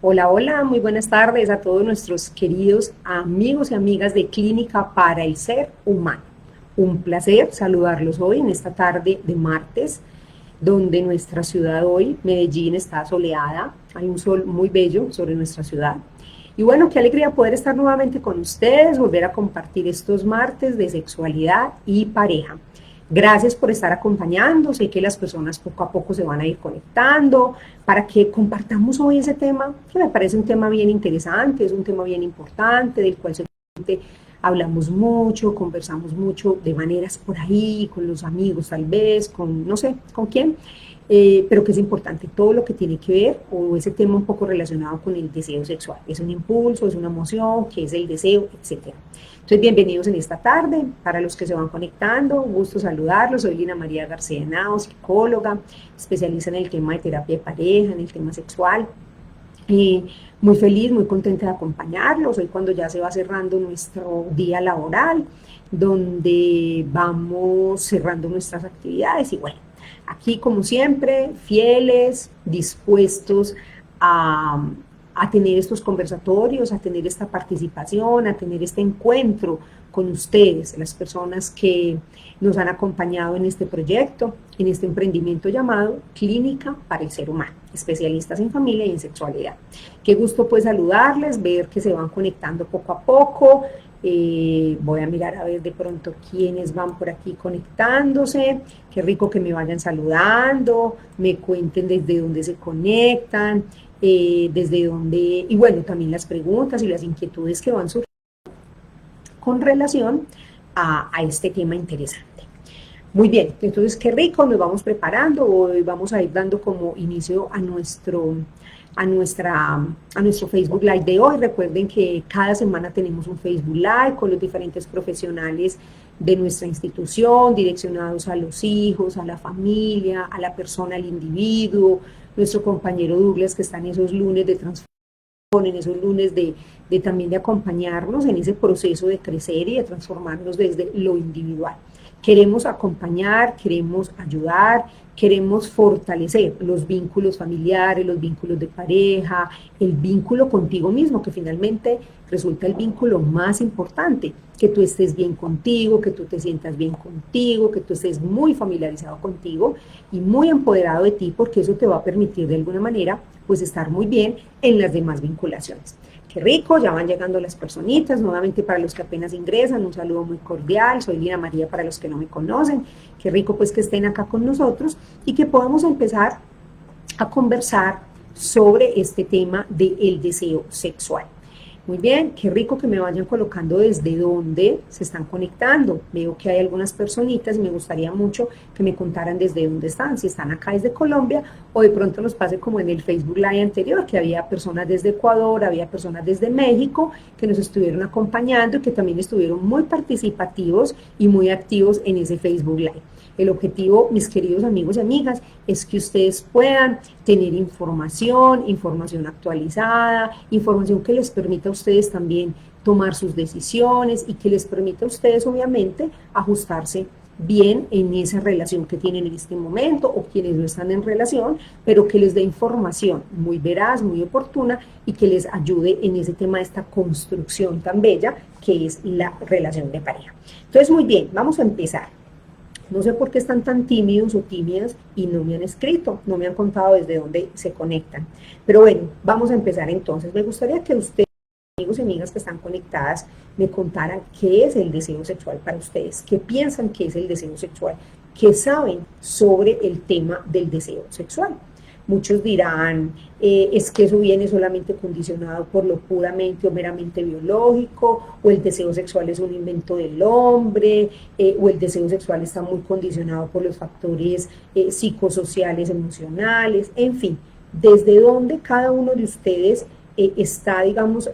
Hola, hola, muy buenas tardes a todos nuestros queridos amigos y amigas de Clínica para el Ser Humano. Un placer saludarlos hoy en esta tarde de martes, donde nuestra ciudad hoy, Medellín, está soleada. Hay un sol muy bello sobre nuestra ciudad. Y bueno, qué alegría poder estar nuevamente con ustedes, volver a compartir estos martes de sexualidad y pareja. Gracias por estar acompañando, sé que las personas poco a poco se van a ir conectando para que compartamos hoy ese tema, que me parece un tema bien interesante, es un tema bien importante, del cual seguramente hablamos mucho, conversamos mucho de maneras por ahí, con los amigos tal vez, con no sé, con quién, pero que es importante todo lo que tiene que ver, o ese tema un poco relacionado con el deseo sexual. Es un impulso, es una emoción, que es el deseo, etcétera. Entonces, bienvenidos en esta tarde. Para los que se van conectando, un gusto saludarlos. Soy Lina María García Henao, psicóloga, especialista en el tema de terapia de pareja, en el tema sexual. Muy feliz, muy contenta de acompañarlos. Hoy cuando ya se va cerrando nuestro día laboral, donde vamos cerrando nuestras actividades y bueno, aquí como siempre, fieles, dispuestos a, a tener estos conversatorios, a tener esta participación, a tener este encuentro con ustedes, las personas que nos han acompañado en este proyecto, en este emprendimiento llamado Clínica para el Ser Humano, especialistas en familia y en sexualidad. Qué gusto pues saludarles, ver que se van conectando poco a poco. Voy a mirar a ver de pronto quiénes van por aquí conectándose. Qué rico que me vayan saludando, me cuenten desde dónde se conectan, desde dónde, y bueno, también las preguntas y las inquietudes que van surgiendo con relación a este tema interesante. Muy bien, entonces qué rico, nos vamos preparando, hoy vamos a ir dando como inicio a nuestro Facebook Live de hoy. Recuerden que cada semana tenemos un Facebook Live con los diferentes profesionales de nuestra institución, direccionados a los hijos, a la familia, a la persona, al individuo, nuestro compañero Douglas que está en esos lunes de transformación, en esos lunes de también de acompañarnos en ese proceso de crecer y de transformarnos desde lo individual. Queremos acompañar, queremos ayudar, queremos fortalecer los vínculos familiares, los vínculos de pareja, el vínculo contigo mismo, que finalmente resulta el vínculo más importante, que tú estés bien contigo, que tú te sientas bien contigo, que tú estés muy familiarizado contigo y muy empoderado de ti, porque eso te va a permitir de alguna manera pues estar muy bien en las demás vinculaciones. Qué rico, ya van llegando las personitas, nuevamente para los que apenas ingresan, un saludo muy cordial, soy Lina María para los que no me conocen, qué rico pues que estén acá con nosotros y que podamos empezar a conversar sobre este tema del deseo sexual. Muy bien, qué rico que me vayan colocando desde dónde se están conectando. Veo que hay algunas personitas y me gustaría mucho que me contaran desde dónde están, si están acá desde Colombia o de pronto nos pase como en el Facebook Live anterior, que había personas desde Ecuador, había personas desde México que nos estuvieron acompañando y que también estuvieron muy participativos y muy activos en ese Facebook Live. El objetivo, mis queridos amigos y amigas, es que ustedes puedan tener información actualizada, información que les permita a ustedes también tomar sus decisiones y que les permita a ustedes, obviamente, ajustarse bien en esa relación que tienen en este momento o quienes no están en relación, pero que les dé información muy veraz, muy oportuna y que les ayude en ese tema de esta construcción tan bella que es la relación de pareja. Entonces, muy bien, vamos a empezar. No sé por qué están tan tímidos o tímidas y no me han escrito, no me han contado desde dónde se conectan. Pero bueno, vamos a empezar entonces. Me gustaría que ustedes, amigos y amigas que están conectadas, me contaran qué es el deseo sexual para ustedes, qué piensan que es el deseo sexual, qué saben sobre el tema del deseo sexual. Muchos dirán, es que eso viene solamente condicionado por lo puramente o meramente biológico, o el deseo sexual es un invento del hombre, o el deseo sexual está muy condicionado por los factores psicosociales, emocionales, en fin, desde dónde cada uno de ustedes está, digamos,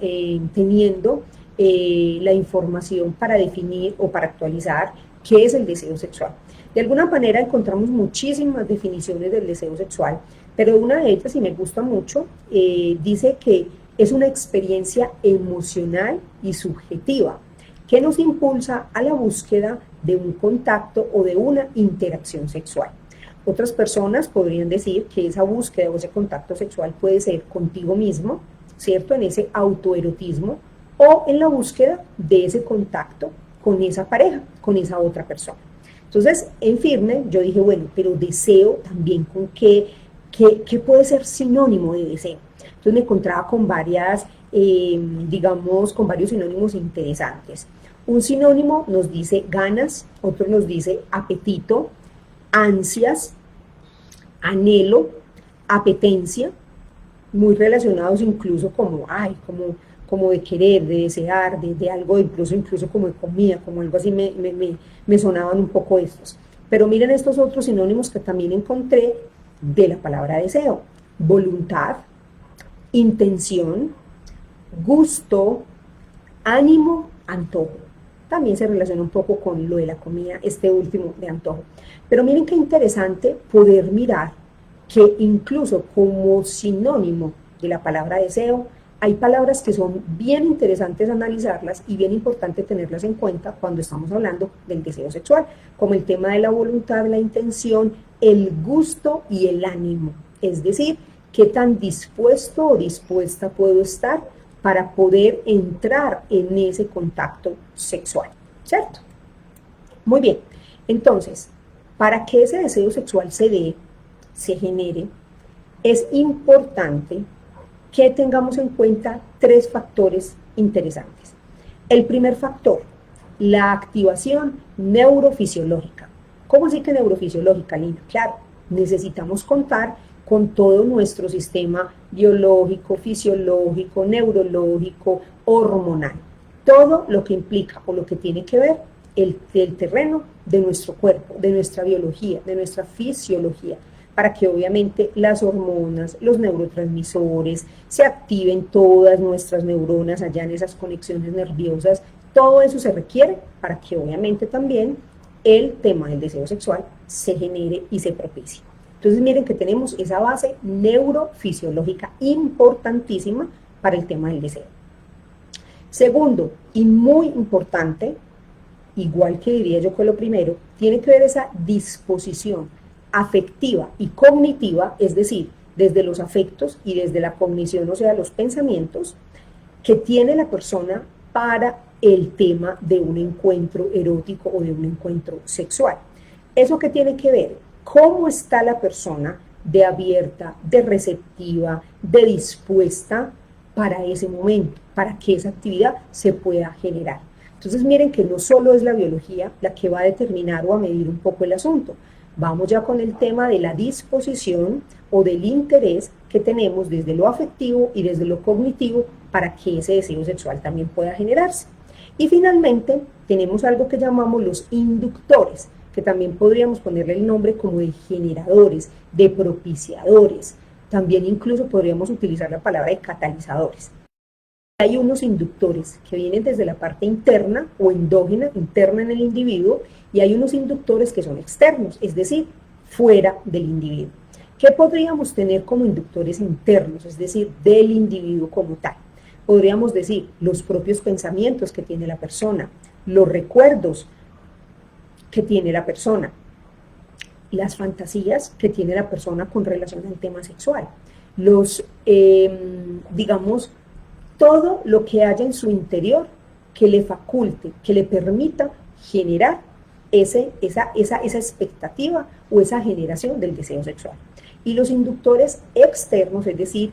teniendo la información para definir o para actualizar qué es el deseo sexual. De alguna manera encontramos muchísimas definiciones del deseo sexual, pero una de ellas, y me gusta mucho, dice que es una experiencia emocional y subjetiva que nos impulsa a la búsqueda de un contacto o de una interacción sexual. Otras personas podrían decir que esa búsqueda o ese contacto sexual puede ser contigo mismo, ¿cierto? En ese autoerotismo o en la búsqueda de ese contacto con esa pareja, con esa otra persona. Entonces, en Firme, yo dije, bueno, pero deseo también con qué puede ser sinónimo de deseo. Entonces me encontraba con varias, digamos, con varios sinónimos interesantes. Un sinónimo nos dice ganas, otro nos dice apetito, ansias, anhelo, apetencia, muy relacionados incluso como, ay, como de querer, de desear, de algo, incluso como de comida, como algo así me sonaban un poco estos. Pero miren estos otros sinónimos que también encontré de la palabra deseo: voluntad, intención, gusto, ánimo, antojo. También se relaciona un poco con lo de la comida, este último de antojo. Pero miren qué interesante poder mirar que incluso como sinónimo de la palabra deseo, hay palabras que son bien interesantes analizarlas y bien importante tenerlas en cuenta cuando estamos hablando del deseo sexual, como el tema de la voluntad, la intención, el gusto y el ánimo. Es decir, qué tan dispuesto o dispuesta puedo estar para poder entrar en ese contacto sexual, ¿cierto? Muy bien, entonces, para que ese deseo sexual se dé, se genere, es importante que tengamos en cuenta 3 factores interesantes. El primer factor, la activación neurofisiológica. ¿Cómo así que neurofisiológica, Lina? Claro, necesitamos contar con todo nuestro sistema biológico, fisiológico, neurológico, hormonal. Todo lo que implica o lo que tiene que ver el terreno de nuestro cuerpo, de nuestra biología, de nuestra fisiología, para que obviamente las hormonas, los neurotransmisores, se activen todas nuestras neuronas allá en esas conexiones nerviosas. Todo eso se requiere para que obviamente también el tema del deseo sexual se genere y se propicie. Entonces miren que tenemos esa base neurofisiológica importantísima para el tema del deseo. Segundo, y muy importante, igual que diría yo que lo primero, tiene que ver esa disposición afectiva y cognitiva, es decir, desde los afectos y desde la cognición, o sea, los pensamientos que tiene la persona para el tema de un encuentro erótico o de un encuentro sexual. ¿Eso qué tiene que ver? ¿Cómo está la persona de abierta, de receptiva, de dispuesta para ese momento, para que esa actividad se pueda generar? Entonces miren que no solo es la biología la que va a determinar o a medir un poco el asunto. Vamos ya con el tema de la disposición o del interés que tenemos desde lo afectivo y desde lo cognitivo para que ese deseo sexual también pueda generarse. Y finalmente tenemos algo que llamamos los inductores, que también podríamos ponerle el nombre como de generadores, de propiciadores. También incluso podríamos utilizar la palabra de catalizadores. Hay unos inductores que vienen desde la parte interna o endógena, interna en el individuo, y hay unos inductores que son externos, es decir, fuera del individuo. ¿Qué podríamos tener como inductores internos, es decir, del individuo como tal? Podríamos decir los propios pensamientos que tiene la persona, los recuerdos que tiene la persona, las fantasías que tiene la persona con relación al tema sexual, los, digamos, todo lo que haya en su interior que le faculte, que le permita generar esa expectativa o esa generación del deseo sexual. Y los inductores externos, es decir,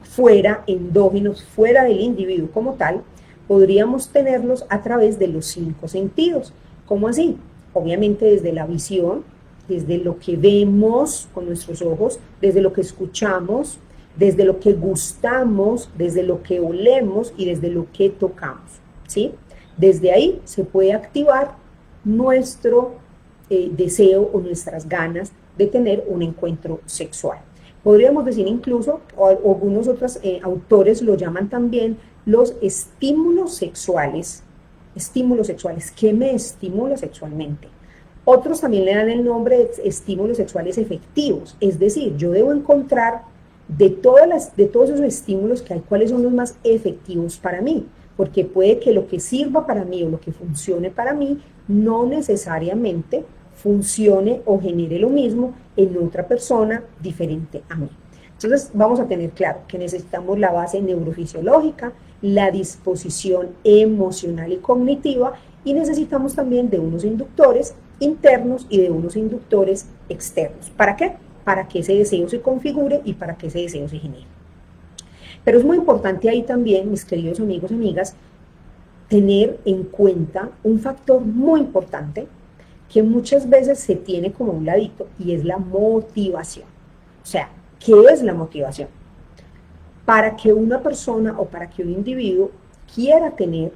fuera, endógenos, fuera del individuo como tal, podríamos tenerlos a través de los 5 sentidos. ¿Cómo así? Obviamente desde la visión, desde lo que vemos con nuestros ojos, desde lo que escuchamos, desde lo que gustamos, desde lo que olemos y desde lo que tocamos, ¿sí? Desde ahí se puede activar nuestro deseo o nuestras ganas de tener un encuentro sexual. Podríamos decir incluso, o algunos otros autores lo llaman también los estímulos sexuales. Estímulos sexuales, ¿qué me estimula sexualmente? Otros también le dan el nombre de estímulos sexuales efectivos, es decir, yo debo encontrar de todos esos estímulos que hay, cuáles son los más efectivos para mí, porque puede que lo que sirva para mí o lo que funcione para mí no necesariamente funcione o genere lo mismo en otra persona diferente a mí. Entonces vamos a tener claro que necesitamos la base neurofisiológica, la disposición emocional y cognitiva, y necesitamos también de unos inductores internos y de unos inductores externos. ¿Para qué? Para que ese deseo se configure y para que ese deseo se genere. Pero es muy importante ahí también, mis queridos amigos y amigas, tener en cuenta un factor muy importante que muchas veces se tiene como un ladito, y es la motivación. O sea, ¿qué es la motivación? Para que una persona o para que un individuo quiera tener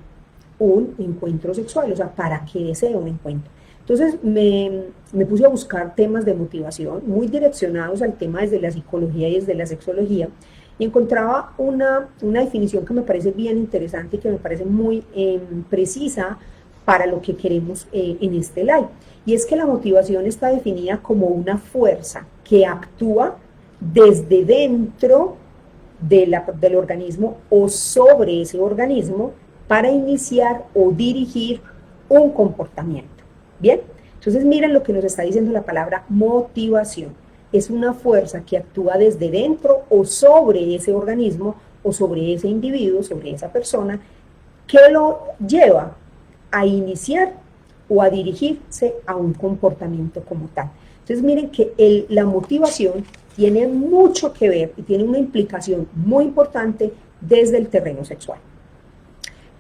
un encuentro sexual, o sea, para que desee un encuentro. Entonces me puse a buscar temas de motivación muy direccionados al tema desde la psicología y desde la sexología, y encontraba una definición que me parece bien interesante y que me parece muy precisa para lo que queremos en este live. Y es que la motivación está definida como una fuerza que actúa desde dentro del organismo o sobre ese organismo para iniciar o dirigir un comportamiento. ¿Bien? Entonces miren lo que nos está diciendo la palabra motivación. Es una fuerza que actúa desde dentro o sobre ese organismo o sobre ese individuo, sobre esa persona, que lo lleva a iniciar o a dirigirse a un comportamiento como tal. Entonces miren que la motivación tiene mucho que ver y tiene una implicación muy importante desde el terreno sexual.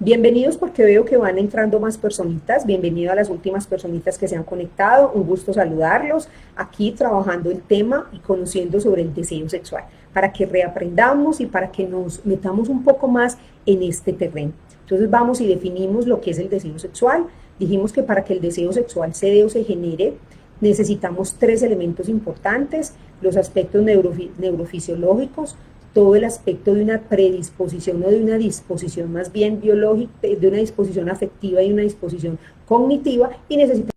Bienvenidos, porque veo que van entrando más personitas. Bienvenido a las últimas personitas que se han conectado. Un gusto saludarlos aquí trabajando el tema y conociendo sobre el deseo sexual, para que reaprendamos y para que nos metamos un poco más en este terreno. Entonces vamos y definimos lo que es el deseo sexual. Dijimos que para que el deseo sexual se dé o se genere, necesitamos 3 elementos importantes: los aspectos neurofisiológicos, todo el aspecto de una predisposición o de una disposición más bien biológica, de una disposición afectiva y una disposición cognitiva, y necesitamos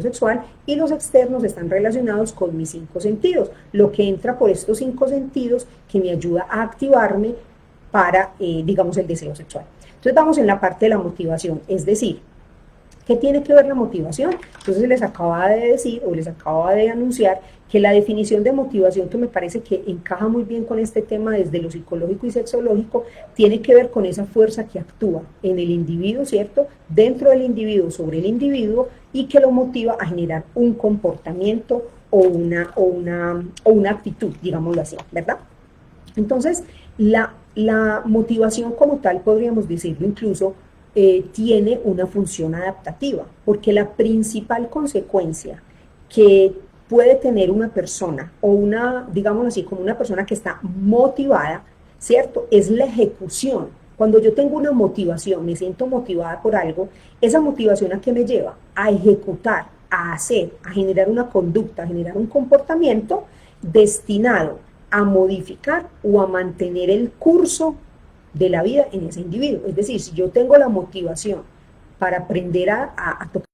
sexual, y los externos están relacionados con mis 5 sentidos, lo que entra por estos 5 sentidos que me ayuda a activarme para, digamos, el deseo sexual. Entonces vamos en la parte de la motivación, es decir, ¿qué tiene que ver la motivación? Entonces les acaba de decir o les acaba de anunciar que la definición de motivación, que me parece que encaja muy bien con este tema desde lo psicológico y sexológico, tiene que ver con esa fuerza que actúa en el individuo, ¿cierto? Dentro del individuo, sobre el individuo, y que lo motiva a generar un comportamiento o una actitud, digámoslo así, ¿verdad? Entonces, la motivación como tal, podríamos decirlo incluso, tiene una función adaptativa, porque la principal consecuencia que puede tener una persona, o digámoslo así, como una persona que está motivada, ¿cierto? Es la ejecución. Cuando yo tengo una motivación, me siento motivada por algo, esa motivación, ¿a qué me lleva? A ejecutar, a hacer, a generar una conducta, a generar un comportamiento destinado a modificar o a mantener el curso de la vida en ese individuo. Es decir, si yo tengo la motivación para aprender a tocar,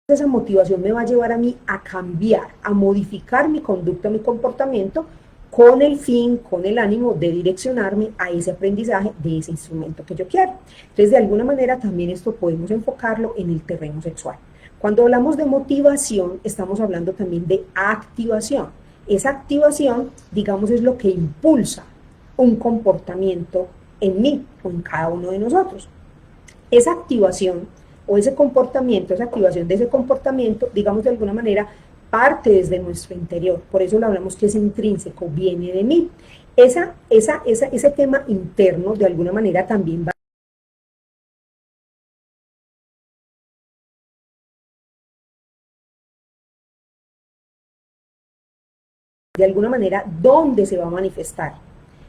esa motivación me va a llevar a mí a cambiar, a modificar mi conducta, mi comportamiento, con el fin, con el ánimo de direccionarme a ese aprendizaje de ese instrumento que yo quiero. Entonces, de alguna manera, también esto podemos enfocarlo en el terreno sexual. Cuando hablamos de motivación, estamos hablando también de activación. Esa activación, digamos, es lo que impulsa un comportamiento en mí o en cada uno de nosotros. Esa activación o ese comportamiento, esa activación de ese comportamiento, digamos, de alguna manera, parte desde nuestro interior. Por eso lo hablamos que es intrínseco, viene de mí. Ese tema interno, de alguna manera, también va de alguna manera, ¿dónde se va a manifestar?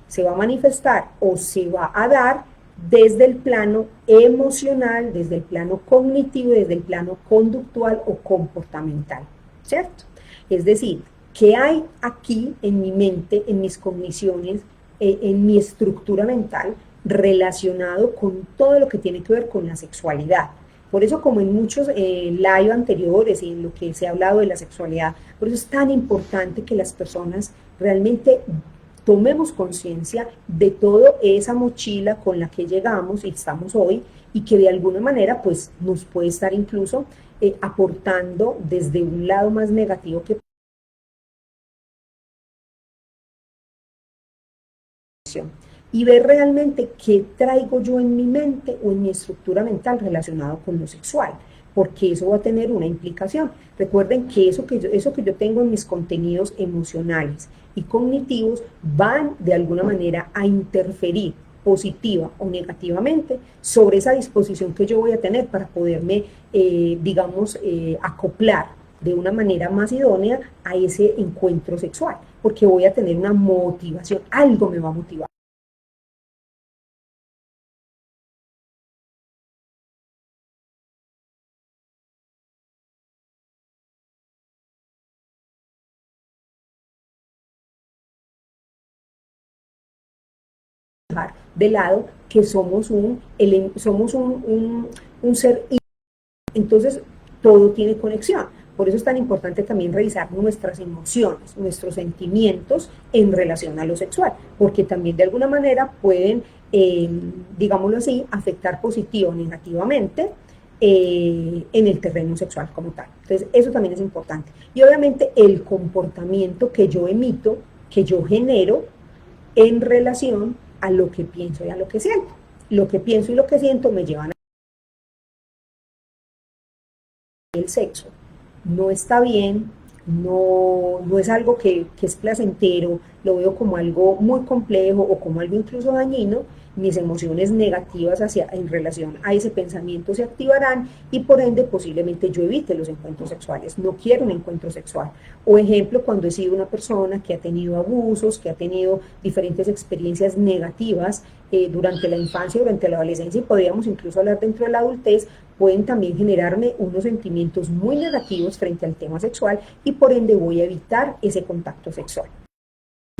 Se va a manifestar o se va a dar desde el plano emocional, desde el plano cognitivo, desde el plano conductual o comportamental, ¿cierto? Es decir, ¿qué hay aquí en mi mente, en mis cogniciones, en mi estructura mental relacionado con todo lo que tiene que ver con la sexualidad? Por eso, como en muchos live anteriores y en lo que se ha hablado de la sexualidad, por eso es tan importante que las personas realmente tomemos conciencia de toda esa mochila con la que llegamos y estamos hoy, y que de alguna manera pues nos puede estar incluso aportando desde un lado más negativo que y ver realmente qué traigo yo en mi mente o en mi estructura mental relacionado con lo sexual, porque eso va a tener una implicación. Recuerden que eso que yo tengo en mis contenidos emocionales y cognitivos van de alguna manera a interferir positiva o negativamente sobre esa disposición que yo voy a tener para poderme, digamos, acoplar de una manera más idónea a ese encuentro sexual, porque voy a tener una motivación, algo me va a motivar. De lado que somos un ser, entonces todo tiene conexión. Por eso es tan importante también revisar nuestras emociones, nuestros sentimientos en relación a lo sexual, porque también de alguna manera pueden, digámoslo así, afectar positiva o negativamente en el terreno sexual como tal. Entonces eso también es importante. Y obviamente el comportamiento que yo emito, que yo genero en relación a lo que pienso y a lo que siento. Lo que pienso y lo que siento me llevan el sexo. No está bien, no es algo que es placentero, lo veo como algo muy complejo o como algo incluso dañino. Mis emociones negativas en relación a ese pensamiento se activarán y por ende posiblemente yo evite los encuentros sexuales. No quiero un encuentro sexual. O ejemplo, cuando he sido una persona que ha tenido abusos, que ha tenido diferentes experiencias negativas durante la infancia, durante la adolescencia y podríamos incluso hablar dentro de la adultez, pueden también generarme unos sentimientos muy negativos frente al tema sexual y por ende voy a evitar ese contacto sexual.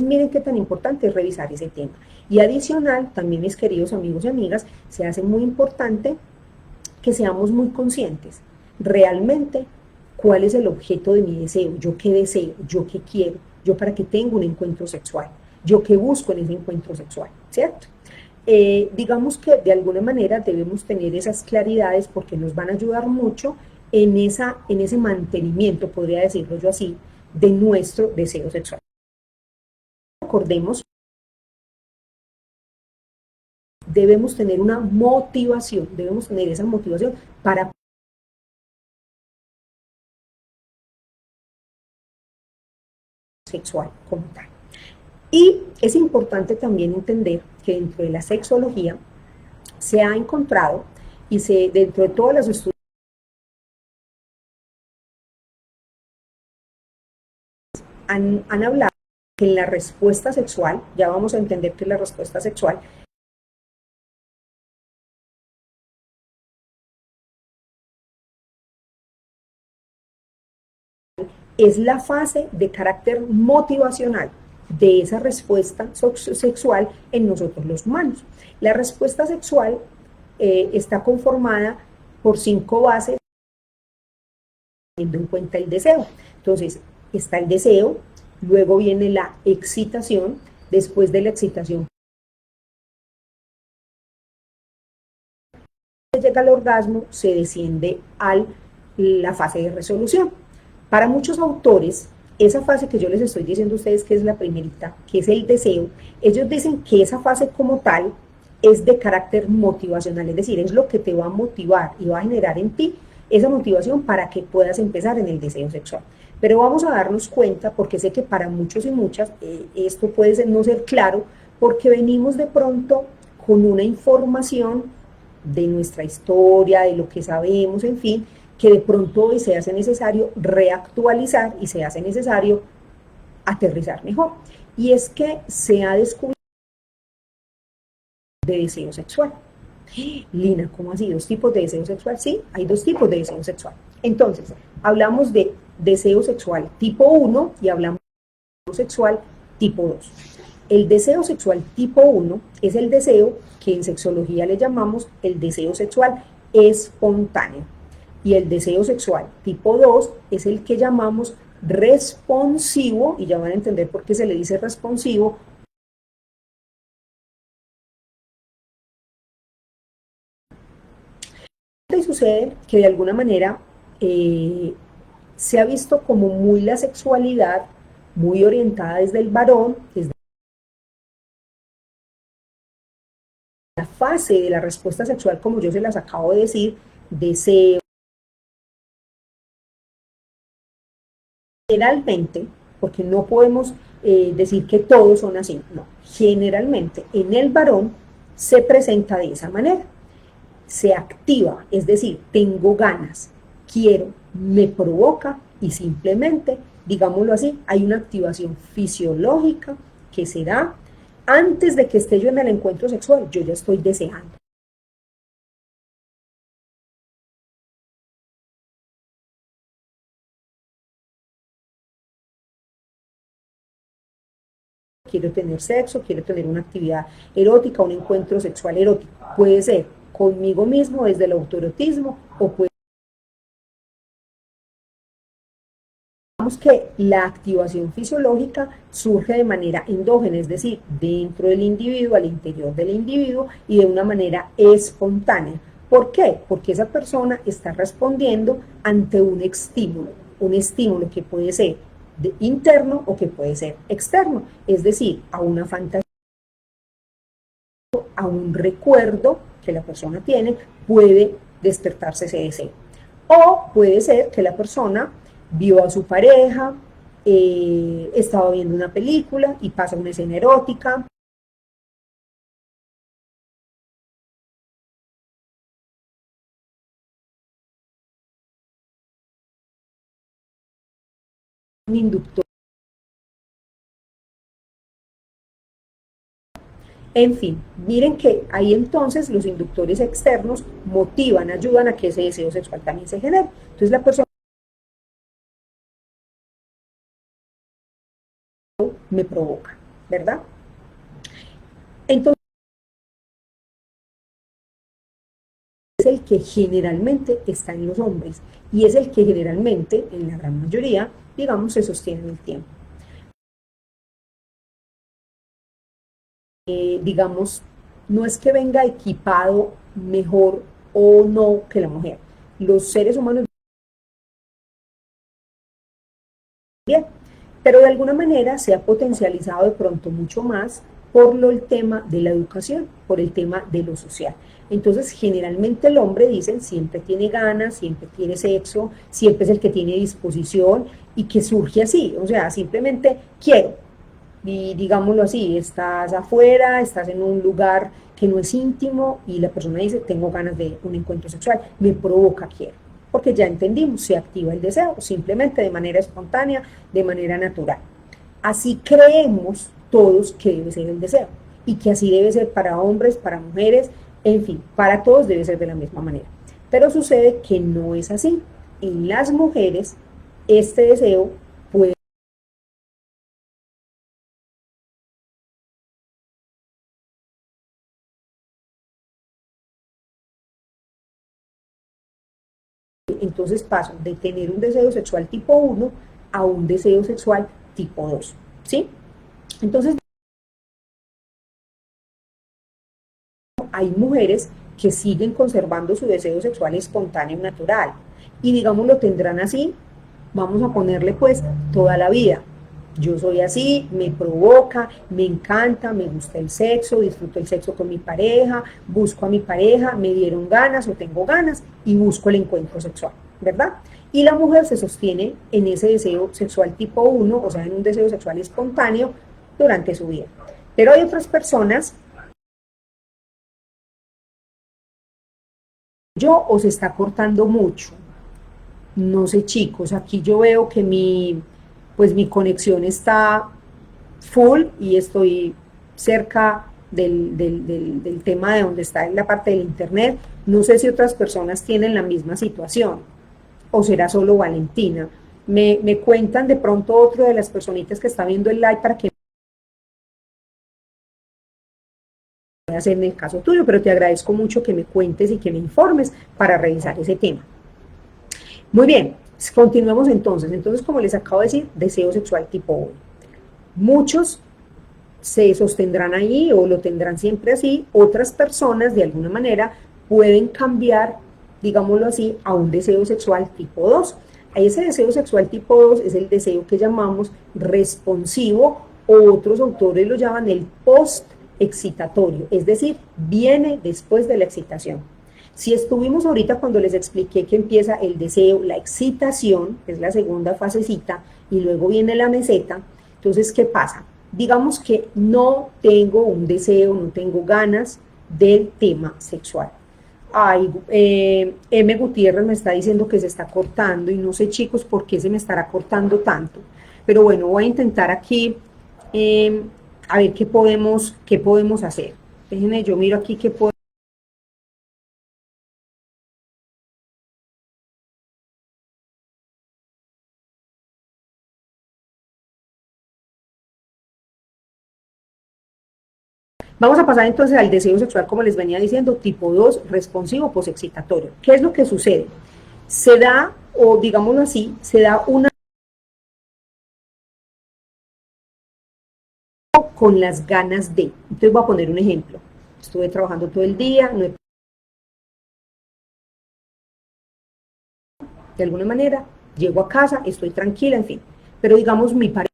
Miren qué tan importante es revisar ese tema. Y adicional, también mis queridos amigos y amigas, se hace muy importante que seamos muy conscientes realmente cuál es el objeto de mi deseo, yo qué quiero, yo para qué tengo un encuentro sexual, yo qué busco en ese encuentro sexual, ¿cierto? Digamos que de alguna manera debemos tener esas claridades porque nos van a ayudar mucho en ese mantenimiento, podría decirlo yo así, de nuestro deseo sexual. Recordemos, debemos tener una motivación, debemos tener esa motivación para sexual como tal. Y es importante también entender que dentro de la sexología se ha encontrado y dentro de todas las estudios han hablado que en la respuesta sexual, ya vamos a entender que la respuesta sexual es la fase de carácter motivacional de esa respuesta sexual en nosotros los humanos. La respuesta sexual está conformada por 5 bases, teniendo en cuenta el deseo. Entonces, está el deseo, luego viene la excitación, después de la excitación llega al orgasmo, se desciende a la fase de resolución. Para muchos autores, esa fase que yo les estoy diciendo a ustedes que es la primerita, que es el deseo, ellos dicen que esa fase como tal es de carácter motivacional, es decir, es lo que te va a motivar y va a generar en ti esa motivación para que puedas empezar en el deseo sexual. Pero vamos a darnos cuenta, porque sé que para muchos y muchas esto puede no ser claro, porque venimos de pronto con una información de nuestra historia, de lo que sabemos, en fin, que de pronto hoy se hace necesario reactualizar y se hace necesario aterrizar mejor. Y es que se ha descubierto de deseo sexual. Lina, ¿cómo así? ¿2 tipos de deseo sexual? Sí, hay 2 tipos de deseo sexual. Entonces, hablamos de deseo sexual tipo 1 y hablamos de deseo sexual tipo 2. El deseo sexual tipo 1 es el deseo que en sexología le llamamos el deseo sexual espontáneo. Y el deseo sexual tipo 2 es el que llamamos responsivo, y ya van a entender por qué se le dice responsivo. Y sucede que de alguna manera se ha visto como muy la sexualidad muy orientada desde el varón, desde la fase de la respuesta sexual, como yo se las acabo de decir, deseo. Generalmente, porque no podemos decir que todos son así, no, generalmente en el varón se presenta de esa manera, se activa, es decir, tengo ganas, quiero, me provoca y simplemente, digámoslo así, hay una activación fisiológica que se da antes de que esté yo en el encuentro sexual, yo ya estoy deseando. Quiero tener sexo, quiero tener una actividad erótica, un encuentro sexual erótico. Puede ser conmigo mismo desde el autoerotismo o puede que la activación fisiológica surge de manera endógena, es decir, dentro del individuo, al interior del individuo y de una manera espontánea. ¿Por qué? Porque esa persona está respondiendo ante un estímulo que puede ser interno o que puede ser externo, es decir, a una fantasía, a un recuerdo que la persona tiene, puede despertarse ese deseo. O puede ser que la persona vio a su pareja, estaba viendo una película y pasa una escena erótica. Un inductor. En fin, miren que ahí entonces los inductores externos motivan, ayudan a que ese deseo sexual también se genere. Entonces la persona me provoca, ¿verdad? Entonces es el que generalmente está en los hombres y es el que generalmente, en la gran mayoría, digamos, se sostiene en el tiempo. Digamos, no es que venga equipado mejor o no que la mujer. Los seres humanos bien, pero de alguna manera se ha potencializado de pronto mucho más por el tema de la educación, por el tema de lo social. Entonces, generalmente el hombre, dicen, siempre tiene ganas, siempre quiere sexo, siempre es el que tiene disposición y que surge así, o sea, simplemente quiero. Y digámoslo así, estás afuera, estás en un lugar que no es íntimo y la persona dice, tengo ganas de un encuentro sexual, me provoca, quiero. Porque ya entendimos, se activa el deseo, simplemente de manera espontánea, de manera natural. Así creemos todos que debe ser el deseo y que así debe ser para hombres, para mujeres, en fin, para todos debe ser de la misma manera. Pero sucede que no es así. En las mujeres, este deseo puede. Entonces paso de tener un deseo sexual tipo 1 a un deseo sexual tipo 2, ¿sí? Entonces hay mujeres que siguen conservando su deseo sexual espontáneo y natural y digamos lo tendrán así, vamos a ponerle pues toda la vida. Yo soy así, me provoca, me encanta, me gusta el sexo, disfruto el sexo con mi pareja, busco a mi pareja, me dieron ganas o tengo ganas y busco el encuentro sexual, ¿verdad? Y la mujer se sostiene en ese deseo sexual tipo 1, o sea, en un deseo sexual espontáneo durante su vida. Pero hay otras personas, yo os está cortando mucho. No sé, chicos, aquí yo veo que pues mi conexión está full y estoy cerca del tema de donde está en la parte del internet. No sé si otras personas tienen la misma situación o será solo Valentina. Me cuentan de pronto otro de las personitas que está viendo el live para que a hacer en el caso tuyo, pero te agradezco mucho que me cuentes y que me informes para revisar ese tema. Muy bien, continuemos entonces. Entonces, como les acabo de decir, deseo sexual tipo 1. Muchos se sostendrán ahí o lo tendrán siempre así. Otras personas, de alguna manera, pueden cambiar, digámoslo así, a un deseo sexual tipo 2. Ese deseo sexual tipo 2 es el deseo que llamamos responsivo, o otros autores lo llaman el post-excitatorio, es decir, viene después de la excitación. Si estuvimos ahorita cuando les expliqué que empieza el deseo, la excitación, que es la segunda fasecita, y luego viene la meseta, entonces, ¿qué pasa? Digamos que no tengo un deseo, no tengo ganas del tema sexual. Ay, M. Gutiérrez me está diciendo que se está cortando y no sé, chicos, por qué se me estará cortando tanto. Pero bueno, voy a intentar aquí a ver qué podemos hacer. Déjenme, yo miro aquí qué puedo. Vamos a pasar entonces al deseo sexual, como les venía diciendo, tipo 2, responsivo, posexcitatorio. ¿Qué es lo que sucede? Se da, o digámoslo así, se da una con las ganas de. Entonces voy a poner un ejemplo. Estuve trabajando todo el día, no he, de alguna manera, llego a casa, estoy tranquila, en fin. Pero digamos, mi pareja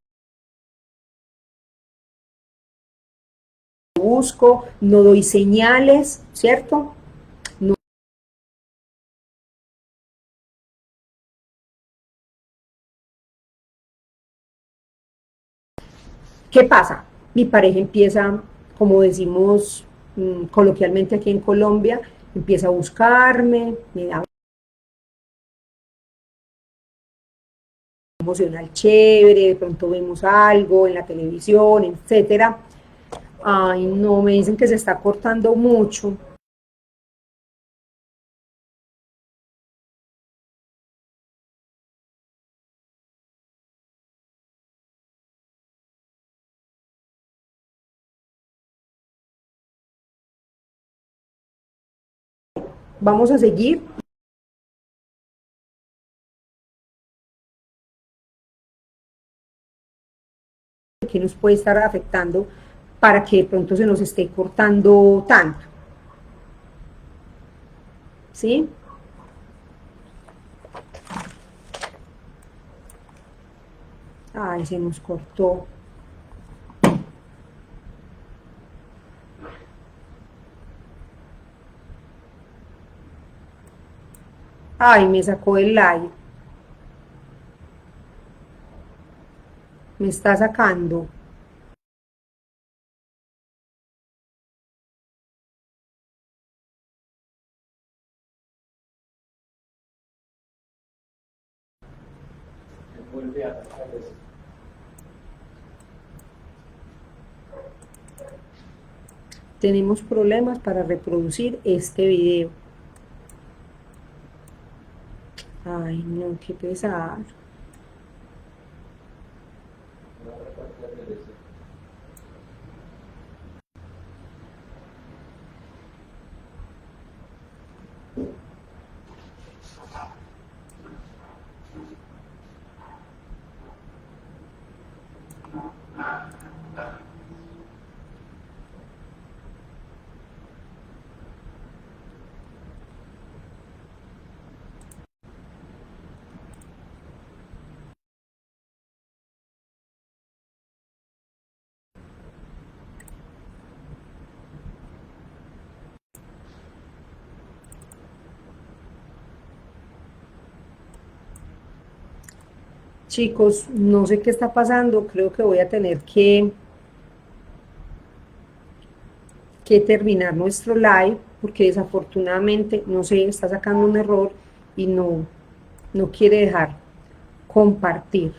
busco, no doy señales, ¿cierto? No. ¿Qué pasa? Mi pareja empieza, como decimos coloquialmente aquí en Colombia, empieza a buscarme, me da emocional chévere, de pronto vemos algo en la televisión, etcétera. Ay, no, me dicen que se está cortando mucho. Vamos a seguir. ¿Qué nos puede estar afectando para que de pronto se nos esté cortando tanto? ¿Sí? Ay, se nos cortó. Ay, me sacó el live. Me está sacando. Tenemos problemas para reproducir este video. Ay, no, qué pesar. Chicos, no sé qué está pasando, creo que voy a tener que terminar nuestro live, porque desafortunadamente, no sé, está sacando un error y no quiere dejar compartir.